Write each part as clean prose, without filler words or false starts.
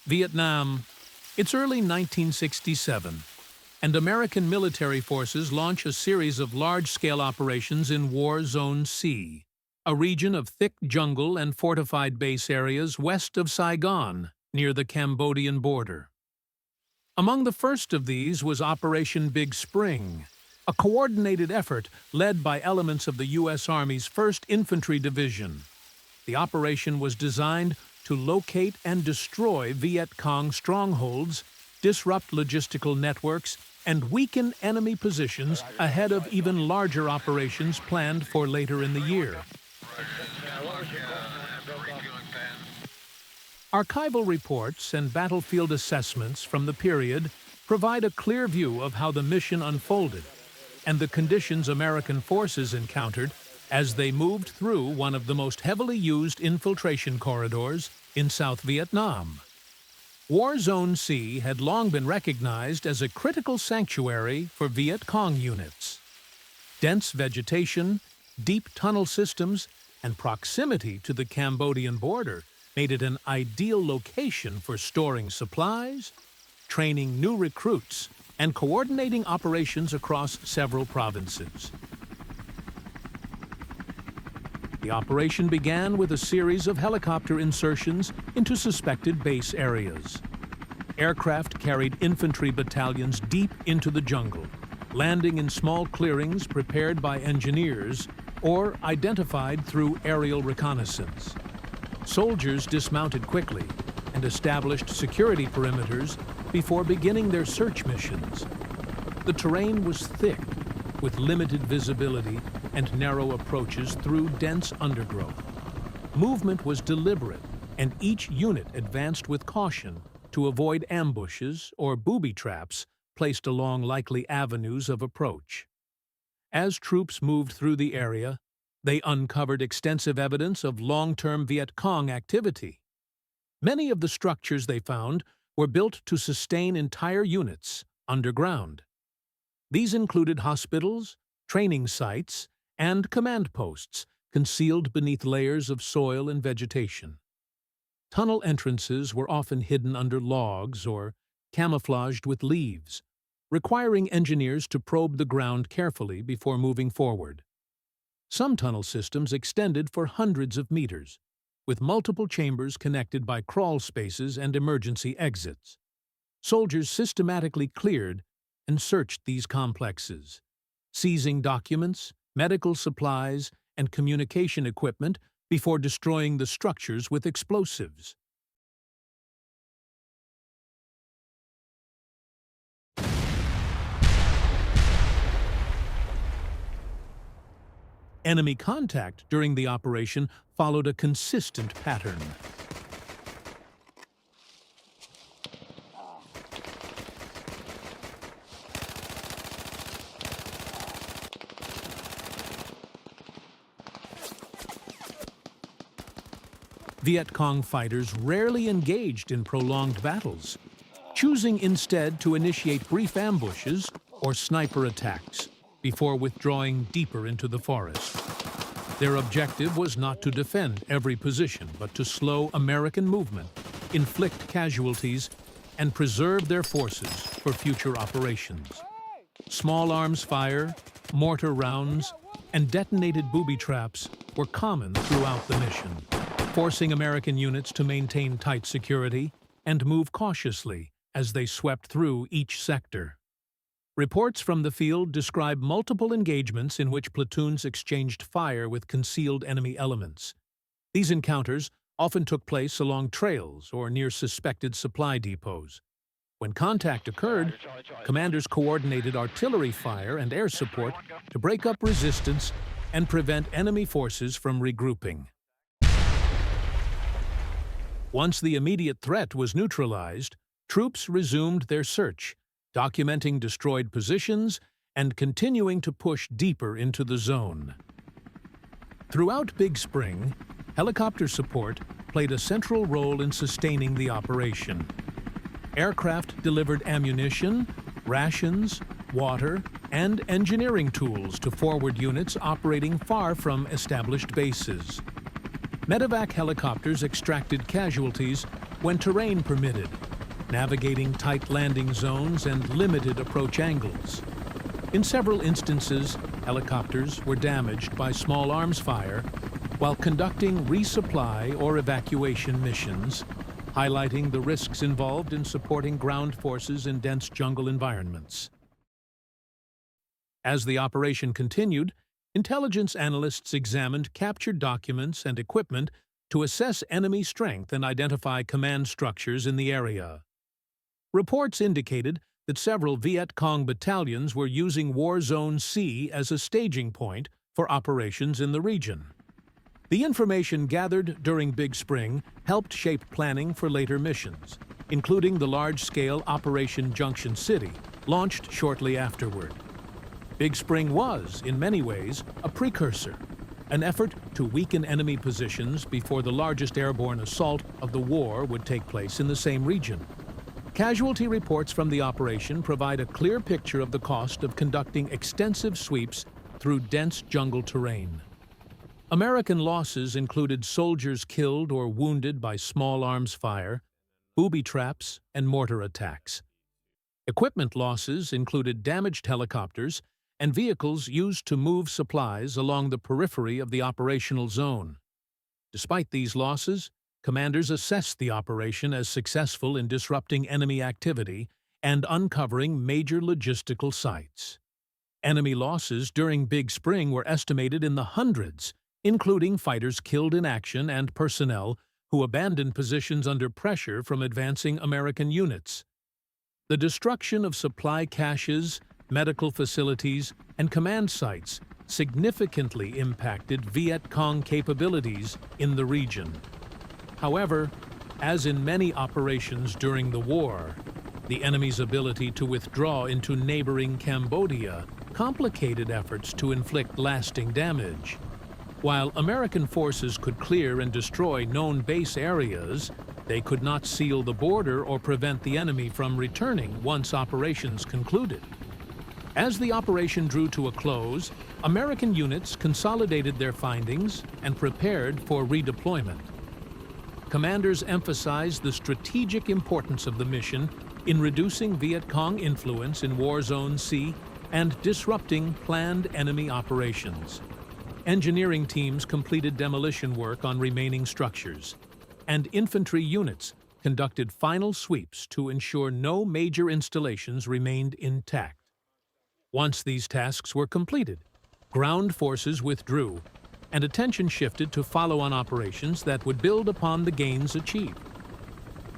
Vietnam. It's early 1967, and American military forces launch a series of large-scale operations in War Zone C, a region of thick jungle and fortified base areas west of Saigon, near the Cambodian border. Among the first of these was Operation Big Spring, a coordinated effort led by elements of the U.S. Army's 1st Infantry Division. The operation was designed to locate and destroy Vietkong strongholds, disrupt logistical networks, and weaken enemy positions ahead of even larger operations planned for later in the year. Archival reports and battlefield assessments from the period provide a clear view of how the mission unfolded and the conditions American forces encountered as they moved through one of the most heavily used infiltration corridors in South Vietnam. War Zone C had long been recognized as a critical sanctuary for Viet Cong units. Dense vegetation, deep tunnel systems, and proximity to the Cambodian border made it an ideal location for storing supplies, training new recruits, and coordinating operations across several provinces. The operation began with a series of helicopter insertions into suspected base areas. Aircraft carried infantry battalions deep into the jungle, landing in small clearings prepared by engineers or identified through aerial reconnaissance. Soldiers dismounted quickly and established security perimeters before beginning their search missions. The terrain was thick, with limited visibility and narrow approaches through dense undergrowth. Movement was deliberate, and each unit advanced with caution to avoid ambushes or booby traps placed along likely avenues of approach. As troops moved through the area, they uncovered extensive evidence of long-term Viet Cong activity. Many of the structures they found were built to sustain entire units underground. These included hospitals, training sites, and command posts concealed beneath layers of soil and vegetation. Tunnel entrances were often hidden under logs or camouflaged with leaves, requiring engineers to probe the ground carefully before moving forward. Some tunnel systems extended for hundreds of meters, with multiple chambers connected by crawl spaces and emergency exits. Soldiers systematically cleared and searched these complexes, seizing documents, medical supplies, and communication equipment before destroying the structures with explosives. Enemy contact during the operation followed a consistent pattern. Viet Cong fighters rarely engaged in prolonged battles, choosing instead to initiate brief ambushes or sniper attacks before withdrawing deeper into the forest. Their objective was not to defend every position, but to slow American movement, inflict casualties, and preserve their forces for future operations. Small arms fire, mortar rounds, and detonated booby traps were common throughout the mission, forcing American units to maintain tight security and move cautiously as they swept through each sector. Reports from the field describe multiple engagements in which platoons exchanged fire with concealed enemy elements. These encounters often took place along trails or near suspected supply depots. When contact occurred, commanders coordinated artillery fire and air support to break up resistance and prevent enemy forces from regrouping. Once the immediate threat was neutralized, troops resumed their search, documenting destroyed positions and continuing to push deeper into the zone. Throughout Big Spring, helicopter support played a central role in sustaining the operation. Aircraft delivered ammunition, rations, water, and engineering tools to forward units operating far from established bases. Medevac helicopters extracted casualties when terrain permitted, navigating tight landing zones and limited approach angles. In several instances, helicopters were damaged by small arms fire while conducting resupply or evacuation missions, highlighting the risks involved in supporting ground forces in dense jungle environments. As the operation continued, intelligence analysts examined captured documents and equipment to assess enemy strength and identify command structures in the area. Reports indicated that several Vietkong battalions were using War Zone C as a staging point for operations in the region. The information gathered during Big Spring helped shape planning for later missions, including the large-scale Operation Junction City, launched shortly afterward. Big Spring was, in many ways, a precursor, an effort to weaken enemy positions before the largest airborne assault of the war would take place in the same region. Casualty reports from the operation provide a clear picture of the cost of conducting extensive sweeps through dense jungle terrain. American losses included soldiers killed or wounded by small arms fire, booby traps, and mortar attacks. Equipment losses included damaged helicopters and vehicles used to move supplies along the periphery of the operational zone. Despite these losses, commanders assessed the operation as successful in disrupting enemy activity and uncovering major logistical sites. Enemy losses during Big Spring were estimated in the hundreds, including fighters killed in action and personnel who abandoned positions under pressure from advancing American units. The destruction of supply caches, medical facilities, and command sites significantly impacted Vietkong capabilities in the region. However, as in many operations during the war, the enemy's ability to withdraw into neighboring Cambodia complicated efforts to inflict lasting damage. While American forces could clear and destroy known base areas, they could not seal the border or prevent the enemy from returning once operations concluded. As the operation drew to a close, American units consolidated their findings and prepared for redeployment. Commanders emphasized the strategic importance of the mission in reducing Vietkong influence in War Zone C and disrupting planned enemy operations. Engineering teams completed demolition work on remaining structures, and infantry units conducted final sweeps to ensure no major installations remained intact. Once these tasks were completed, ground forces withdrew, and attention shifted to follow-on operations that would build upon the gains achieved.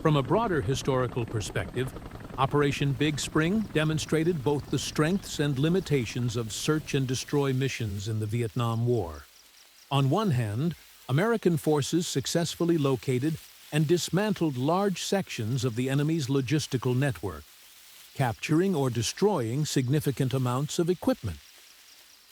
From a broader historical perspective, Operation Big Spring demonstrated both the strengths and limitations of search and destroy missions in the Vietnam War. On one hand, American forces successfully located and dismantled large sections of the enemy's logistical network, capturing or destroying significant amounts of equipment.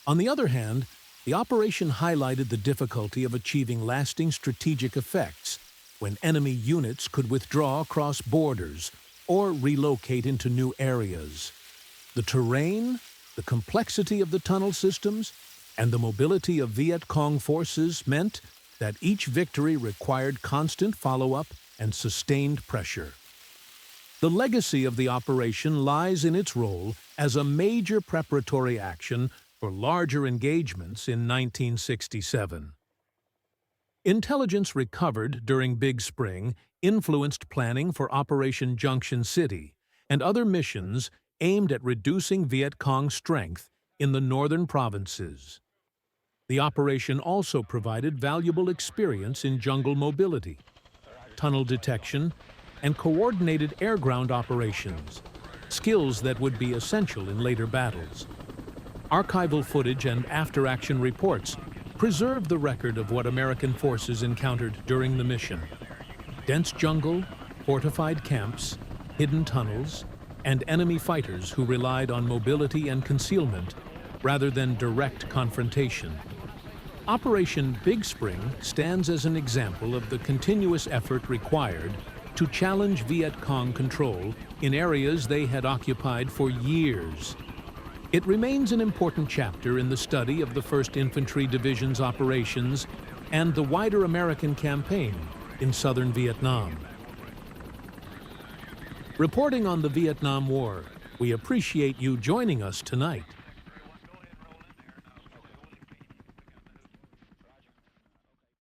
On the other hand, the operation highlighted the difficulty of achieving lasting strategic effects when enemy units could withdraw across borders or relocate into new areas. The terrain, the complexity of the tunnel systems, and the mobility of Vietkong forces meant that each victory required constant follow-up and sustained pressure. The legacy of the operation lies in its role as a major preparatory action for larger engagements in 1967. Intelligence recovered during Big Spring influenced planning for Operation Junction City and other missions aimed at reducing Vietkong strength in the northern provinces. The operation also provided valuable experience in jungle mobility, tunnel detection, and coordinated air-ground operations, skills that would be essential in later battles. Archival footage and after-action reports preserve the record of what American forces encountered during the mission. Dense jungle, fortified camps, hidden tunnels, and enemy fighters who relied on mobility and concealment rather than direct confrontation. Operation Big Spring stands as an example of the continuous effort required to challenge Vietkong control in areas they had occupied for years. It remains an important chapter in the study of the 1st Infantry Division's operations and the wider American campaign in southern Vietnam. Reporting on the Vietnam War, we appreciate you joining us tonight.